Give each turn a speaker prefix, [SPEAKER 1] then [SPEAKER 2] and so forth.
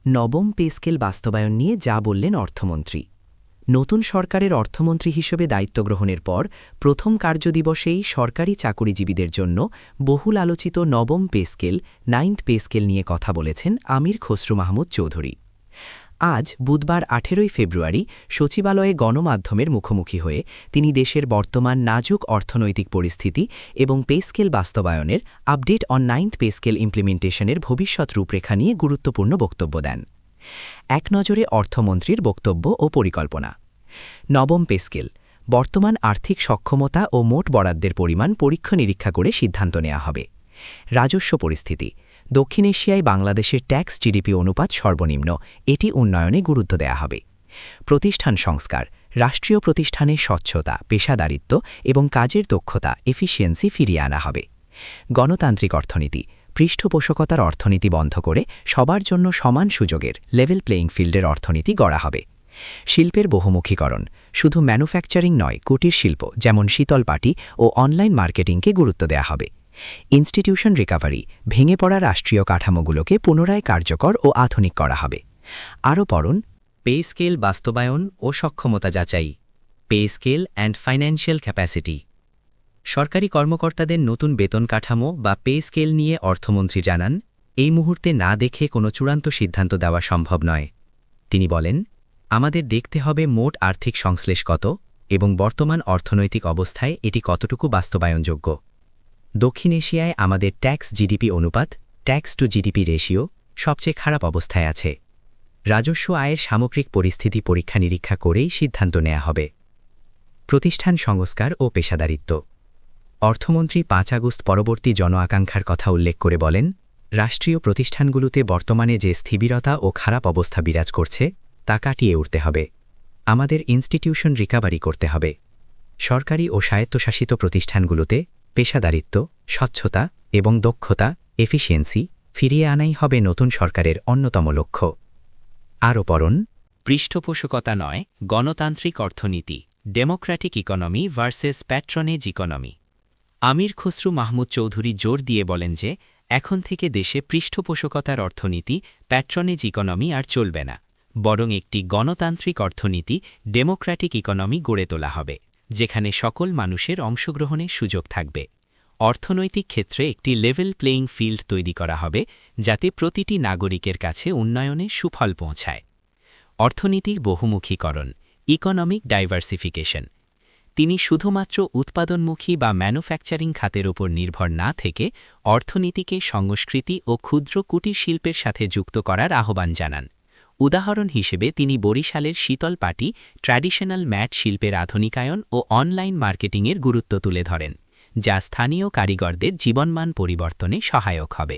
[SPEAKER 1] নবম pay scale বাস্তবায়ন নিয়ে যা বললেন অর্থমন্ত্রী। নতুন সরকারের অর্থমন্ত্রী হিসেবে দায়িত্ব গ্রহণের পর প্রথম কার্যদিবসেই সরকারি চাকুরিজীবীদের জন্য বহুল আলোচিত নবম pay scale 9th pay scale নিয়ে কথা বলেছেন আমির খসরু মাহমুদ চৌধুরী। আজ বুধবার 18 ফেব্রুয়ারি সচিবালয়ে গণমাধ্যমের মুখোমুখি হয়ে তিনি দেশের বর্তমান নাজুক অর্থনৈতিক পরিস্থিতি এবং পে স্কেল বাস্তবায়নের update on 9th pay scale ইমপ্লিমেন্টেশনের ভবিষ্যৎ রূপরেখা নিয়ে গুরুত্বপূর্ণ বক্তব্য দেন। এক নজরে অর্থমন্ত্রীর বক্তব্য ও পরিকল্পনা। নবম পে স্কেল বর্তমান আর্থিক সক্ষমতা ও মোট বরাদ্দের পরিমাণ পরীক্ষা নিরীক্ষা করে সিদ্ধান্ত নেওয়া হবে। রাজস্ব পরিস্থিতি দক্ষিণ এশিয়ায় বাংলাদেশের ট্যাক্স জিডিপি অনুপাত সর্বনিম্ন, এটি উন্নয়নে গুরুত্ব দেয়া হবে। প্রতিষ্ঠান সংস্কার রাষ্ট্রীয় প্রতিষ্ঠানে স্বচ্ছতা, পেশাদারিত্ব এবং কাজের দক্ষতা এফিসিয়েন্সি ফিরিয়ে আনা হবে। গণতান্ত্রিক অর্থনীতি পৃষ্ঠপোষকতার অর্থনীতি বন্ধ করে সবার জন্য সমান সুযোগের লেভেল প্লেয়িং ফিল্ডের অর্থনীতি গড়া হবে। শিল্পের বহুমুখীকরণ শুধু ম্যানুফ্যাকচারিং নয়, কুটির শিল্প যেমন শীতল পাটি ও অনলাইন মার্কেটিংকে গুরুত্ব দেয়া হবে। ইনস্টিটিউশন রিকভারি ভেঙে পড়া রাষ্ট্রীয় কাঠামোগুলোকে পুনরায় কার্যকর ও আধুনিক করা হবে। আরও পড়ুন পে স্কেল বাস্তবায়ন ও সক্ষমতা যাচাই, pay scale and financial capacity. সরকারি কর্মকর্তাদের নতুন বেতন কাঠামো বা পে স্কেল নিয়ে অর্থমন্ত্রী জানান, এই মুহূর্তে না দেখে কোনো চূড়ান্ত সিদ্ধান্ত দেওয়া সম্ভব নয়। তিনি বলেন, আমাদের দেখতে হবে মোট আর্থিক সংশ্লেষ কত এবং বর্তমান অর্থনৈতিক অবস্থায় এটি কতটুকু বাস্তবায়নযোগ্য। দক্ষিণ এশিয়ায় আমাদের ট্যাক্স জিডিপি অনুপাত ট্যাক্স টু জিডিপি রেশিও সবচেয়ে খারাপ অবস্থায় আছে। রাজস্ব আয়ের সামগ্রিক পরিস্থিতি পরীক্ষা নিরীক্ষা করেই সিদ্ধান্ত নেওয়া হবে। প্রতিষ্ঠান সংস্কার ও পেশাদারিত্ব অর্থমন্ত্রী 5 আগস্ট পরবর্তী জন আকাঙ্ক্ষার কথা উল্লেখ করে বলেন, রাষ্ট্রীয় প্রতিষ্ঠানগুলোতে বর্তমানে যে স্থিতিশীলতা ও খারাপ অবস্থা বিরাজ করছে তা কাটিয়ে উঠতে হবে। আমাদের ইনস্টিটিউশন রিকভারি করতে হবে। সরকারি ও স্বায়ত্তশাসিত প্রতিষ্ঠানগুলোতে পেশাদারিত্ব, স্বচ্ছতা এবং দক্ষতা এফিসিয়েন্সি ফিরিয়ে আনাই হবে নতুন সরকারের অন্যতম লক্ষ্য। আরও পড়ুন পৃষ্ঠপোষকতা নয়, গণতান্ত্রিক অর্থনীতি, ডেমোক্র্যাটিক ইকোনমি ভার্সেস প্যাট্রনেজ ইকোনমি। আমির খসরু মাহমুদ চৌধুরী জোর দিয়ে বলেন যে এখন থেকে দেশে পৃষ্ঠপোষকতার অর্থনীতি, প্যাট্রনেজ ইকোনমি আর চলবে না, বরং একটি গণতান্ত্রিক অর্থনীতি, ডেমোক্র্যাটিক ইকোনমি গড়ে তোলা হবে, যেখানে সকল মানুষের অংশগ্রহণের সুযোগ থাকবে। অর্থনৈতিক ক্ষেত্রে একটি লেভেল প্লেয়িং ফিল্ড তৈরি করা হবে, যাতে প্রতিটি নাগরিকের কাছে উন্নয়নে সুফল পৌঁছায়। অর্থনীতির বহুমুখীকরণ, ইকোনমিক ডাইভার্সিফিকেশন। তিনি শুধুমাত্র উৎপাদনমুখী বা ম্যানুফ্যাকচারিং খাতের উপর নির্ভর না থেকে অর্থনীতিকে সংস্কৃতি ও ক্ষুদ্র কুটির শিল্পের সাথে যুক্ত করার আহ্বান জানান। উদাহরণ হিসেবে তিনি বরিশালের শীতল পাটি, ট্র্যাডিশনাল ম্যাট শিল্পের আধুনিকায়ন ও অনলাইন মার্কেটিংয়ের গুরুত্ব তুলে ধরেন, যা স্থানীয় কারিগরদের জীবনমান পরিবর্তনে সহায়ক হবে।